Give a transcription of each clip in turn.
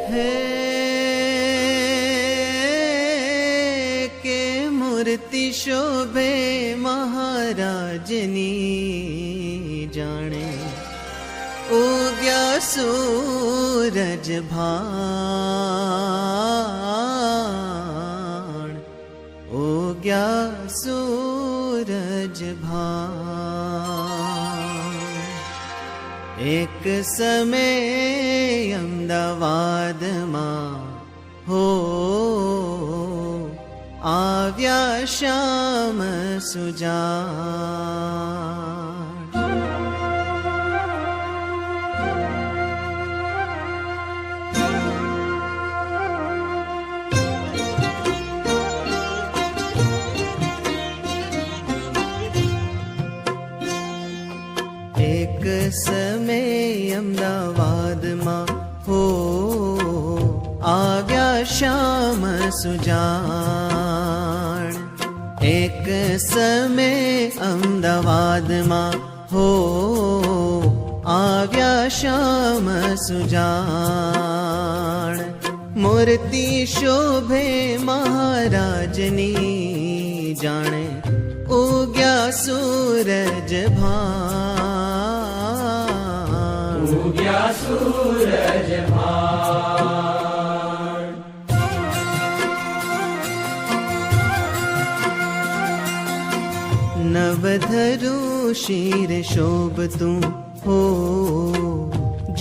है के मूर्ति शोभे महाराजनी जाने उग्या सूरज भान उग्या सूरज भान। एक समय अमदावाद मां हो આવ્યા શ્યામ સુજાણ। એક સમય અમદાવાદમાં હો આવ્યા શ્યામ સુજાણ। એક સમય અમદાવાદમાં હો આવ્યા શ્યામ સુજાણ। મૂર્તિ શોભે મહારાજની જાણે ઉગ્યા સૂરજ ભાન ઉગ્યા સૂરજ ભાન। નવધરુ શિર શોભતું હો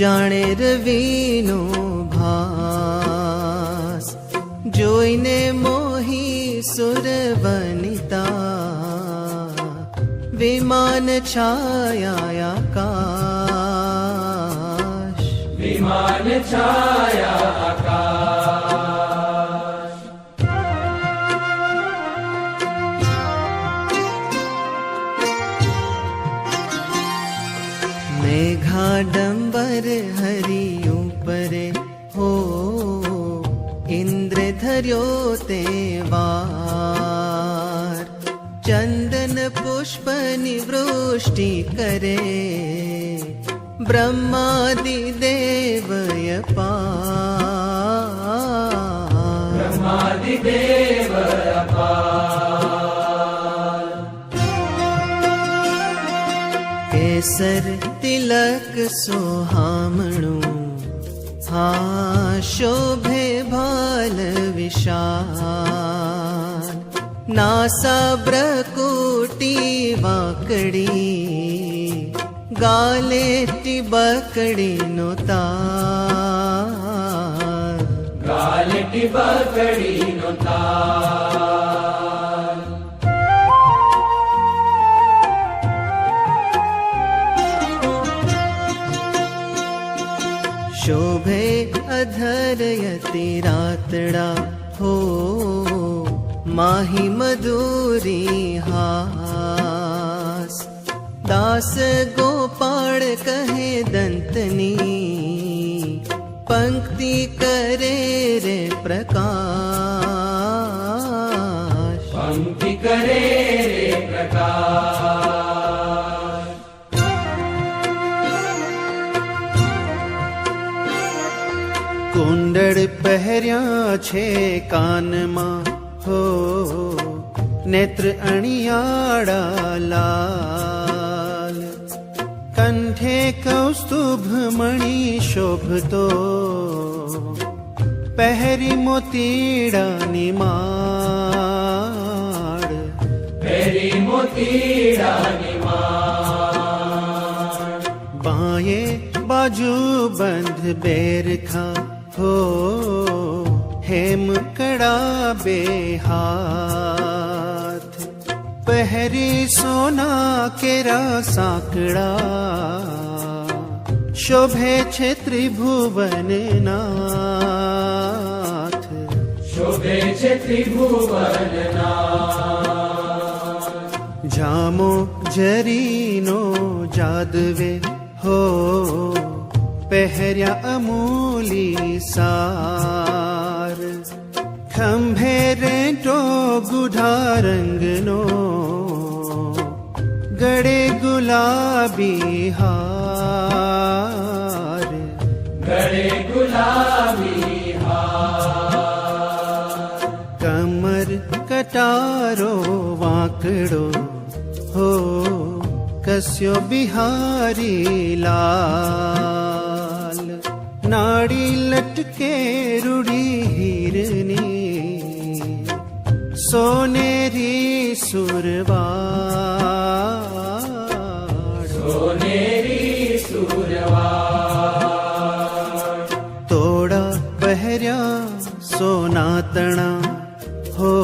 જાણે રવિનો ભાસ। જોઈને મોહી સુર વનિતા વિમાન છાયા આકાશ વિમાન છાયા આકાશ। મેઘાડંબર હરિ ઉપરે હો ઇન્દ્ર ધર્યો તે વાર। ચંદન પુષ્પની વૃષ્ટિ કરે બ્રહ્માદિ દેવય પાર બ્રહ્માદિ દેવય પાર। કેસર તિલક સોહામણું હા શોભે ભાલ વિશાલ। નાસાબ્રકુટી વાકડી ગાલે ટીબકડીનો તાલ ગાલે ટીબકડીનો તાલ। શોભે અધરયતિ રાતડા હો માહી મધુરી હાસ। દાસ ગોપાળ કહે દંતની પંક્તિ કરે રે પ્રકાશ પંક્તિ કરે રે પ્રકાશ। કુંડળ પહેર્યા છે કાનમાં હો નેત્ર અણિયાળા લાલ। કંઠે કૌસ્તુભ મણિ શોભતો પહેરી મોતીડાની માળ પહેરી મોતીડાની માળ। બાયે બાજુ બંધ બેરખા હો हेम कड़ा बेहाथ पहरी सोना केरा साकड़ा शोभे छे त्रिभुवन नाथ शोभे छे त्रिभुवन नाथ। जामो जरीनो जादवे हो પહેર્યા અમૂલી સાર। ખંભે રેટો ગુઢા રંગનો ગળે ગુલાબી હાર ગળે ગુલાબી प्यारो वांकड़ो हो कस्यो बिहारी लाल। नाड़ी लटके रुड़ी हिरनी सोनेरी सुरवार, सोनेरी सुरवार। तोड़ा पहरिया सोनातणा हो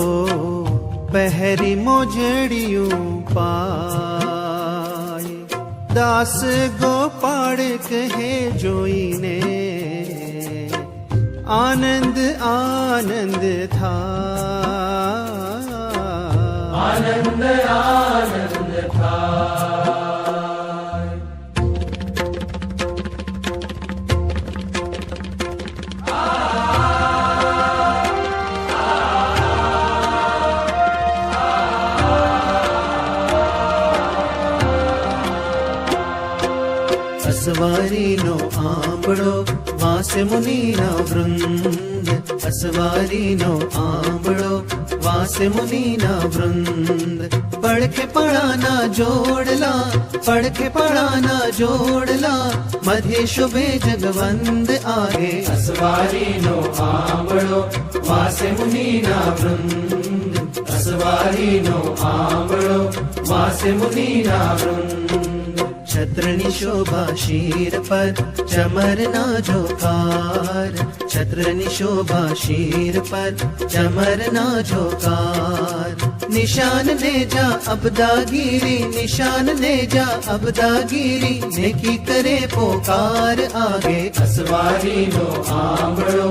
पहरी मोजड़ियों पाए। दास गोपाड़ कहे जोई ने आनंद आनंद था, आनंद आनंद था। असवारीनो आंबड़ो वासे मुनीना वृंद, असवारीनो आंबड़ो वासे मुनीना वृंद। पढ़ के पढ़ाना जोड़ला, पढ़ के पढ़ाना जोड़ला, मध्य शुभे जगवंद आगे। असवारीनो आंबड़ो वासे मुनीना वृंद, असवारीनो आंबड़ो वासे मुनीना वृंद। छत्रनी शोभा शीर पर चमर ना झोकार, छत्रनी शोभा शीर पर चमर ना झोकार। निशान ले जा अबदागिरी, निशान ले जा अबदागिरी, नेकी करे पोकार आगे। असवारीनो आंबड़ो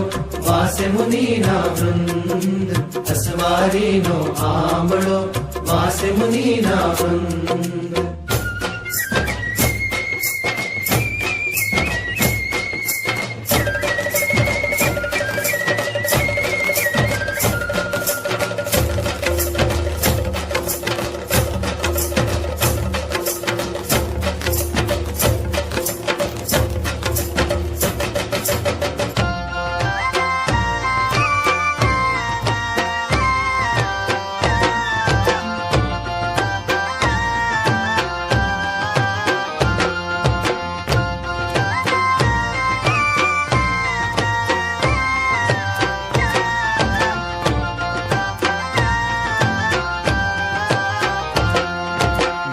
वासे मुनीना वृंद, असवारीनो आंबड़ो वासे मुनीना वृंद।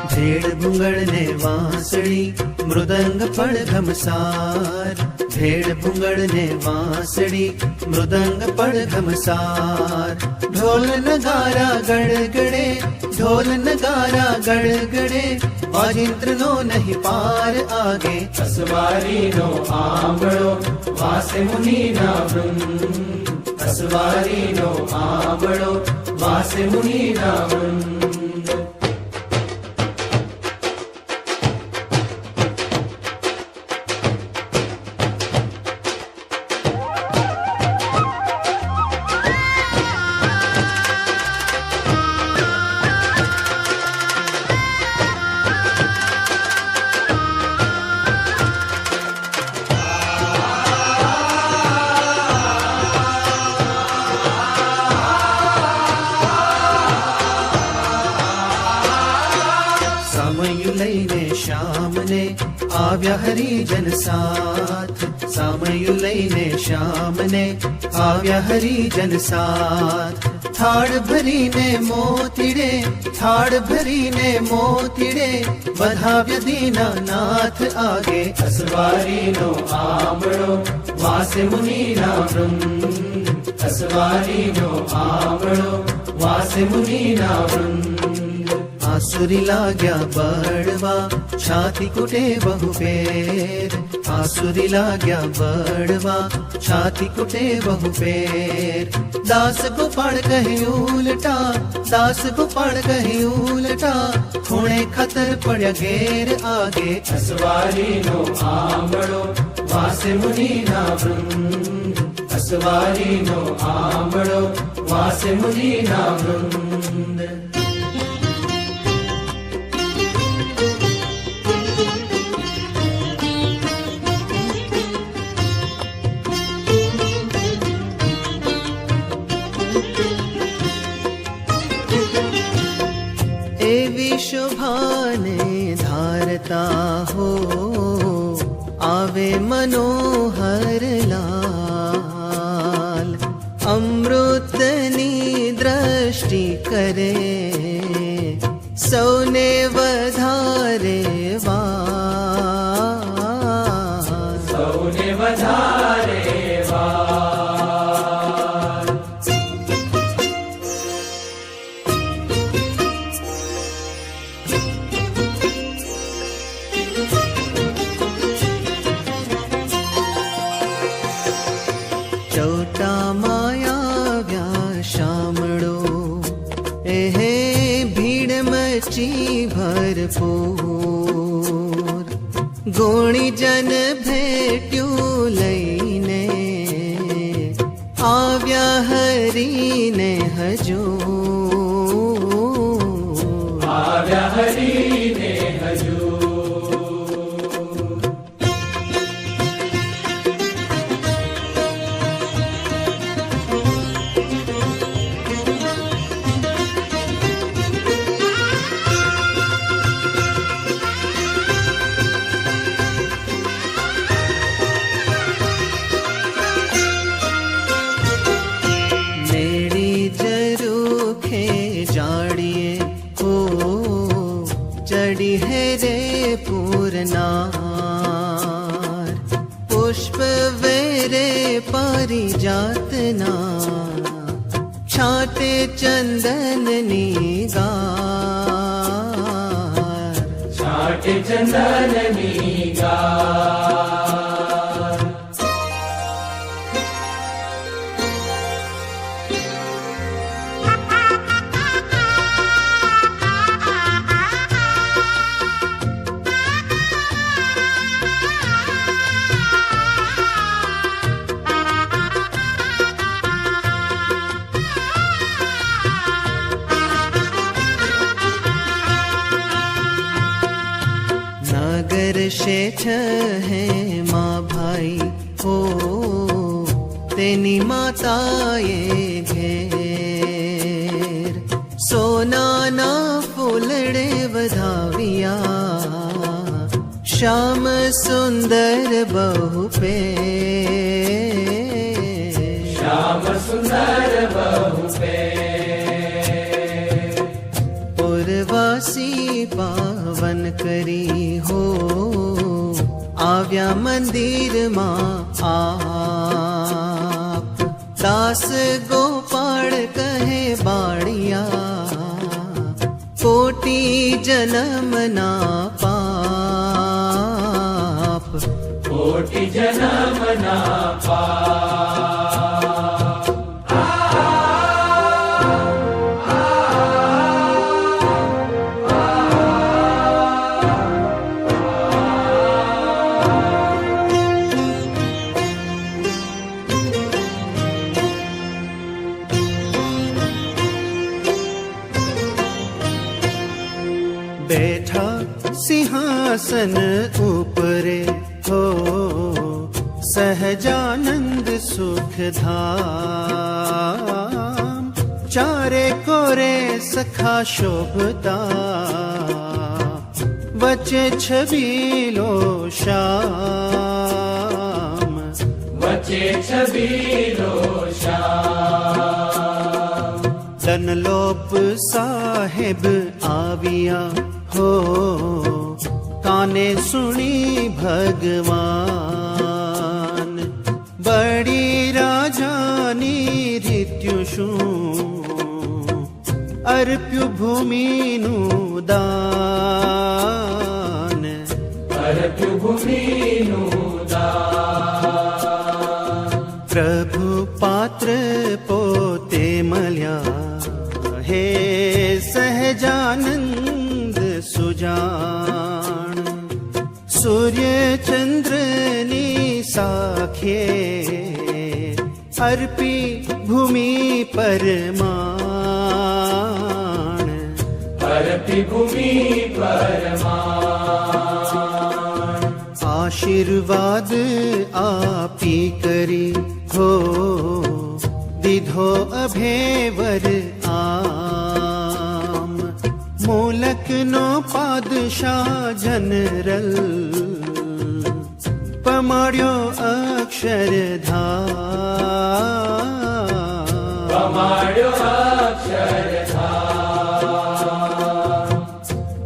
भेड़ भुंगड़ ने वांसड़ी मृदंग फड़ घमसार, भेड़ भुंगड़ ने वांसड़ी मृदंग फड़ घमसार। ढोल नगारा गड़गड़े, ढोल नगारा गड़गड़े, वाजिंद्र नो नहीं पार आगे। असवारीनो आंबड़ो वासे मुनीना वृंद, असवारीनो आंबड़ो वासे मुनीना वृंद। श्यामने आव्या हरिजन साथ, सामयुलैने श्यामने आव्या हरिजन साथ। थाड़ भरी ने मोतीड़े, थाड़ भरी ने मोतीड़े, बधाव्य दीनानाथ आगे। असवारीनो आंबड़ो वासे मुनीना वृंद, असवारीनो आंबड़ो वासे मुनीना वृंद। आसुरी लाग्या बड़वा छाती कुटे बहु पेर, आसुरी लाग्या बड़वा छाती कुटे बहु पेर। दास गोपाल कहे उल्टा, दास गोपाल कहे उल्टा, खूणे खतर पड़या घेर आगे। असवारीनो आंबड़ो वासे मुनीना वृंद, असवारीनो आंबड़ो वासे मुनीना वृंद। આવે મનોહર લાલ, અમૃતની દ્રષ્ટિ કરે, સૌને વધારે વાલ, સૌને વધારે વાર. ચોટામાં આવ્યા શામળો, એહે ભીડ મચી ભરપૂર, ગુણીજન ભેટ્યું લઈને, આવ્યા હરીને હજૂર, આવ્યા હરીને હજૂર. મેળી જરૂખે જાડીએ હો, ચડી હે રે પૂરનાર, પુષ્પ વેરે પારિજાતના, છાટે ચંદનની ગાર, છાટે ચંદનની ગાર. નાગર શેઠ હે મા ભાઈ હો, તેની માતાએ ઘેર, સોનાના ફૂલડે વધાવ્યા, શ્યામ સુંદર બહુ પેર, શ્યામ સુંદર બહુ પેર. પૂર્વાસી પાવન કરી હો, આવ્યા મંદિરમાં આપ, દાસ ગોપાળ કહે બાળિયા, કોટી જન્મના પાપ, કોટી જન્મના પાપ. બેઠા સિંહાસન ઉપરે હો, સહજાનંદ સુખધામ, ચારે કોરે સખા શોભતા, વચ્ચે છબીલો શ્યામ, વચ્ચે છબીલો શ્યામ. ડનલોપ સાહેબ આવ્યા હો, કાને સુણી ભગવાન, બડી રાજાની રીત્યુ શું, અર્પ્યું ભૂમિનું દાન, અર્પ્યું ભૂમિનું દાન. પ્રભુ પાત્ર પોતે મળ્યા હે સહજાનંદ સુજાણ, સૂર્ય ચંદ્રની સાખ્યે, અર્પી ભૂમિ પરમાણ, અર્પી ભૂમિ પરમાણ. આશીર્વાદ આપી કરી હો, દીધો અભેવર આમ, મુલકનો પાદશાહ જનરલ, પમાડ્યો અક્ષરધામ પમાડ્યો અક્ષરધામ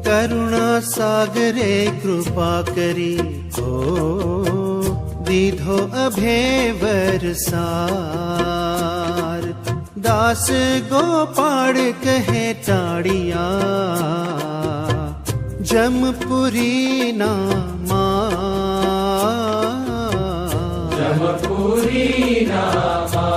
કરુણા સાગરે કૃપા કરી દીધો અભે વરસાર દાસ ગોપાળ કહે ટાળિયા જમપુરી ના જમપુરી નામા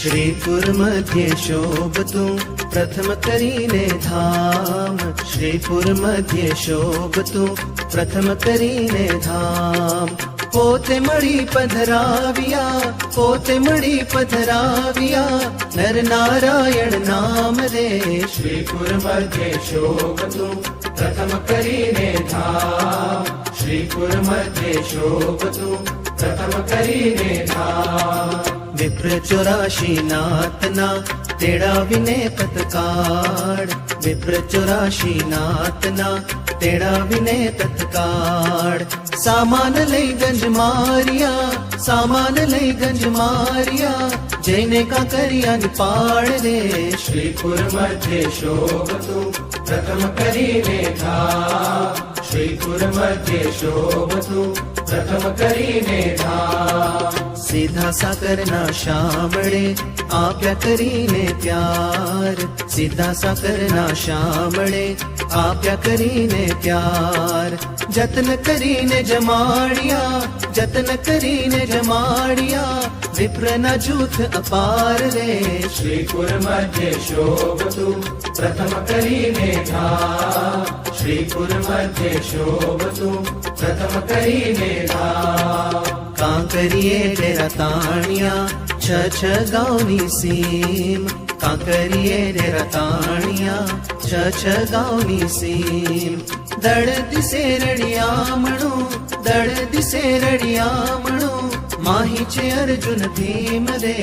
શ્રીપુર મધ્ય શોભતું પ્રથમ કરીને ધામ શ્રીપુર મધ્ય શોભતું પ્રથમ કરીને ધામ પોતે મળી પધરાવ્યા પોતે મળી પધરાવ્યા નર નારાયણ નામ રે શ્રીપુર મધ્યે શોભતું પ્રથમ કરીને ધામ શ્રીપુર મધ્યે શોભતું પ્રથમ કરીને ધામ વિપ્ર 84 નાથના તેડાવીને તત્કાળ વિપ્ર 84 નાથના તેડાવીને તત્કાળ સામાન લઈ ગંજ માર્યા સામાન લઈ ગંજ માર્યા જઈને કાંકરિયાની પાળ રે શ્રીપુર મધ્યે શોભતું પ્રથમ કરીને ધામ શ્રીપુર મધ્યે શોભતું પ્રથમ કરીને ધામ સીધા સાકરના શામળે આપ્યા કરીને પ્યાર સીધા સાકરના શામળે આપ્યા કરીને પ્યાર જતન કરીને જમાડ્યા જતન કરીને જમાડ્યા વિપ્રના જૂથ અપાર રે શ્રીપુર મધ્યે શોભતું પ્રથમ કરીને ધામ શ્રીપુર મધ્યે શોભતું પ્રથમ કરીને ધામ કાંકરીએ ડેરા તાણ્યા છ ગાંવની સીમ કાંકરીએ ડેરા તાણ્યા છ ગાંવની સીમ દળ દિશે રડિયામણું દળ દિશે રડિયામણું માહી છે અર્જુન ભીમ રે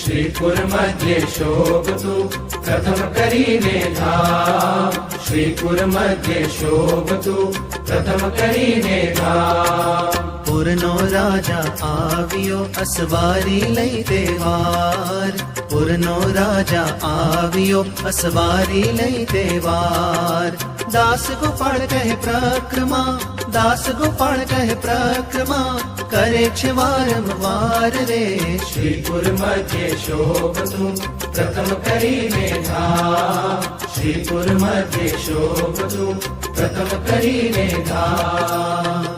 શ્રીપુર મધ્યે શોભતું પ્રથમ કરીને ધામ શ્રીપુર મધ્યે શોભતું પ્રથમ કરીને ધામ પુરનો રાજા આવ્યો અસવારી લઈ તહેવાર પુરનો રાજા આવ્યો અસવારી લઈ તહેવાર દાસ ગોપાળ કહે પ્રક્રમા દાસ ગોપાળ કહે પ્રક્રમા કરે છે વારંવાર રે શ્રીપુર મધ્યે શોભતું પ્રથમ કરીને ધામ શ્રીપુર મધ્યે શોભતું પ્રથમ કરીને ધામ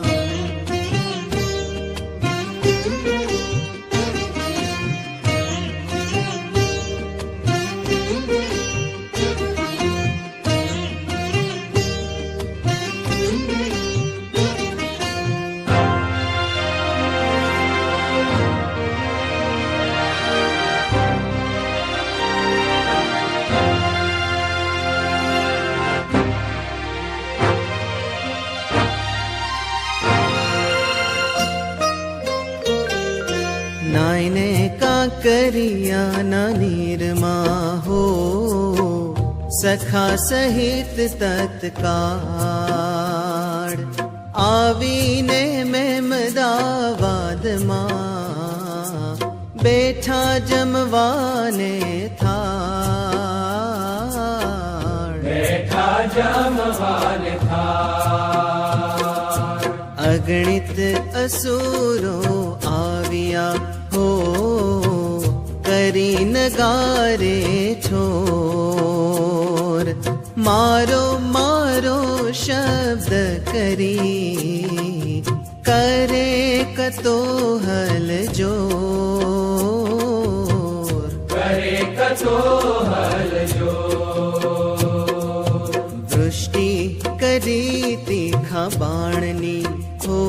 નાઈને કાંકરિયા ના નીરમાં હો સખા સહિત તત્કાળ આવીને મેમદાવાદમાં બેઠા જમવાને થાળ બેઠા જમવાન થાળ અગણિત અસુરો આવ્યા હો કરી નગારે છોર મારો મારો શબ્દ કરી કરે કતોહલ જોર કરે કતોહલ જો વૃષ્ટિ કરી તીખા બાણની હો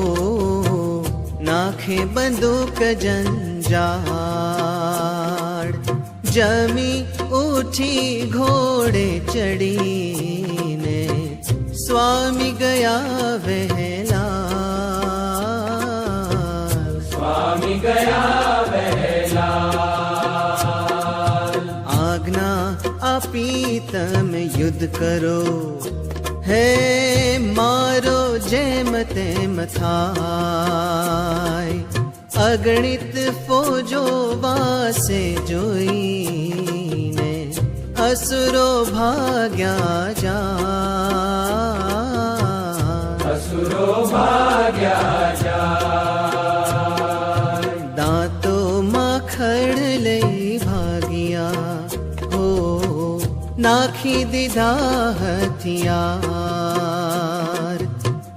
રાખે બંદૂક જંજાળ જમી ઉઠી ઘોડે ચડીને સ્વામી ગયા વહેલા સ્વામી ગયા વહેલા આજ્ઞા આપી તમે યુદ્ધ કરો હે મારો જેમ તેમ થાય અગણિત ફોજો વાસે જોઈને અસુરો ભાગ્યા જા અસુરો ભાગ્યા જાય દાંતોમાં ખડ લઈ ભાગ્યા હો નાખી દીધા હથિયાર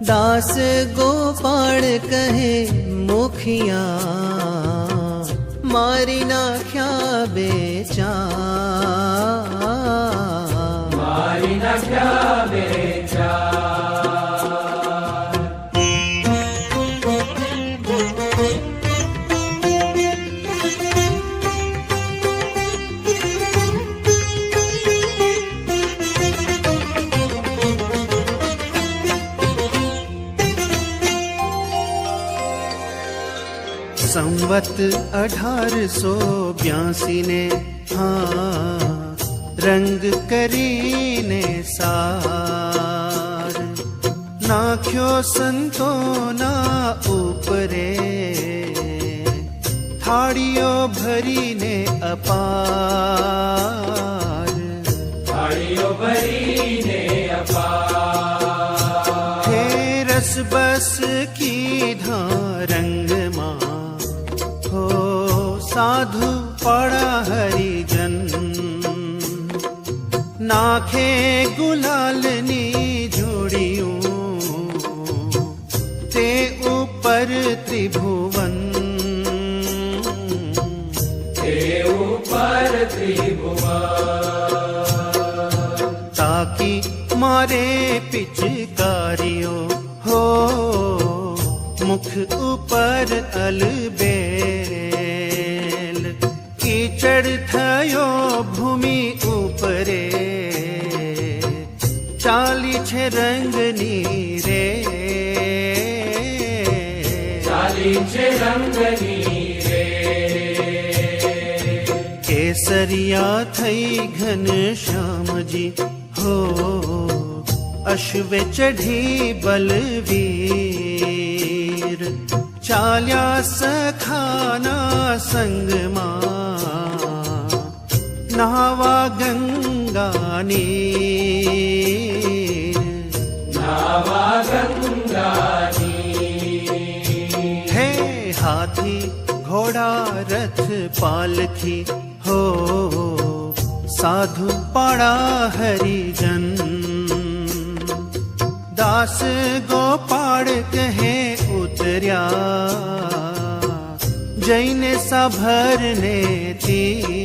દાસ ગોપાળ કહે મુખિયા મારી નાખ્યા બેચાર મારી નાખ્યા બેચાર સંવત 1882 ને હા રંગ કરીને સાર નાખ્યો સંતોના ઉપરે થાળીઓ ભરીને અપાર થાળીઓ ભરીને અપાર હે રસ બસ કીધા રંગમાં હો સાધુ પડા હરિજન નાખે ગુલાલની જોડિયું તે ઉપર ત્રિભુવન તે ઉપર ત્રિભુવન તાકી મારે પિચકારીઓ હો મુખ ઉપર અલબેલ કીચડ થયો ભૂમિ ઉપરે ચાલી છે રંગની રે ચાલી છે રંગની રે કેસરિયા થઈ ઘનશ્યામજી હો અશ્વે ચઢી બલવીર ચાલ્યા સખાના સંગમાં નાવા ગંગાની નાવા ગંગાની હે હાથી ઘોડા રથ પાલખી હો સાધુ પાડા હરિજન દાસ ગોપાળ કહે ઉતર્યા જૈને સભરને તીર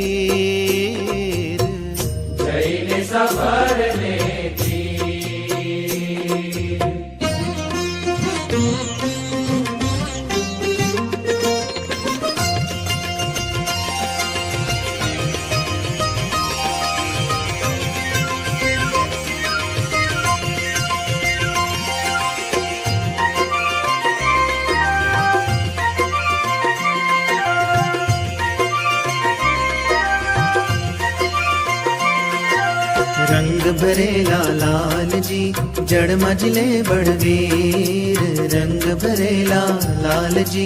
જઈને સભરને रंग भरेला लाल जी जड़ मजले बड़वीर रंग भरेला लाल जी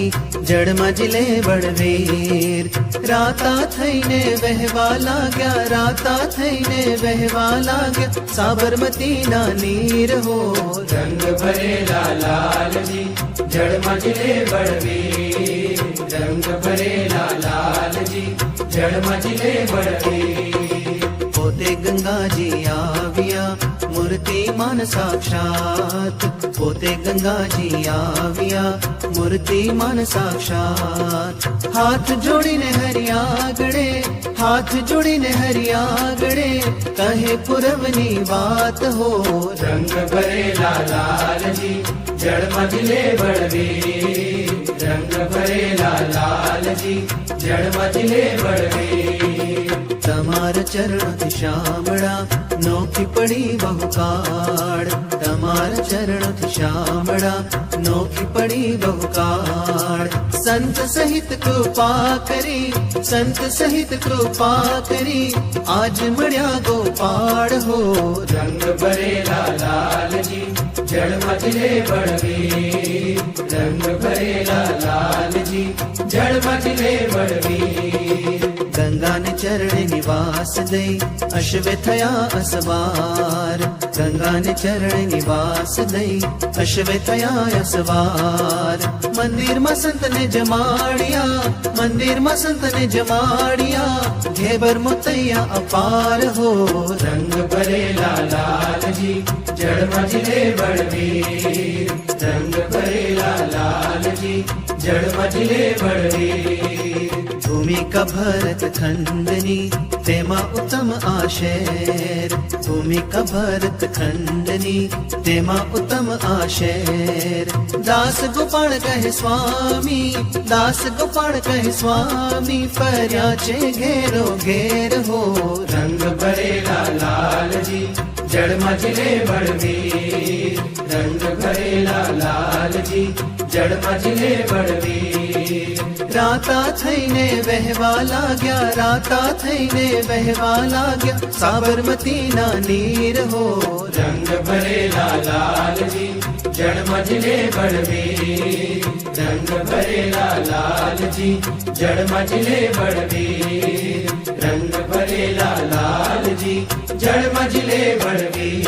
जड़ मजले बड़वीर राता थईने वहवा लाग्या राता थईने वहवा लाग्या साबरमती ना नीर हो रंग भरेला लालजी जड़ मजले बड़वीर रंग भरेला लालजी जड़ मजले बड़वीर પોતે ગંગાજી આવ્યા મૂર્તિમાન સાક્ષાત પોતે ગંગાજી આવ્યા મૂર્તિમાન સાક્ષાત હાથ જોડીને હરિયાગડે હાથ જોડીને હરિયાગડે કહે પુરવની વાત હો रंग भरेला लालजी जड़ मजले बड़वीर રંગ ભરેલા લાલજી જળ મજલે બળવીર તમારા ચરણોથી શામળા નોખી પડી બહુ કાળ તમારા ચરણોથી શામળા નોખી પડી બહુ કાળ સંત સહિત કૃપા કરી સંત સહિત કૃપા કરી આજ મળ્યા ગોપાળ હો રંગ ભરેલા લાલજી જળ મજલે બળવીર રંગ ભરેલા લાલજી જળ મજલે બળવીર ગંગાને ચરણે નિવાસ દઈ અશ્વે થયા અસવાર ગંગાને ચરણે નિવાસ દઈ અશ્વે થયા અસવાર મંદિરમાં સંતને જમાડ્યા મંદિરમાં સંતને જમાડ્યા ઘેબર મોતૈયા અપાર હો રંગ ભરેલા લાલજી જળ મજલે બળવીર રંગ ભરેલા લાલજી જળ મજલે બળવીર ભૂમિકા ભરત ખંડની તેમાં ઉત્તમ આશેર ભૂમિકા ભરત ખંડની તેમાં ઉત્તમ આશેર દાસ ગોપાળ કહે સ્વામી દાસ ગોપાળ કહે સ્વામી ફર્યા છે ઘેરો ઘેર હો રંગ ભરેલા લાલજી જળ મજલે બળવીર રંગ ભરેલા લાલજી જળ મજલે બળવીર રાતા થઈને વહેવા લાગ્યા રાતા થઈને વહેવા લાગ્યા સાબરમતીના નીર હો રંગ ભરેલા લાલજી જળ મજલે બળવીર રંગ ભરેલા લાલજી જળ મજલે બળવીર રંગ ભરેલા લાલજી જળ મજલે બળવીર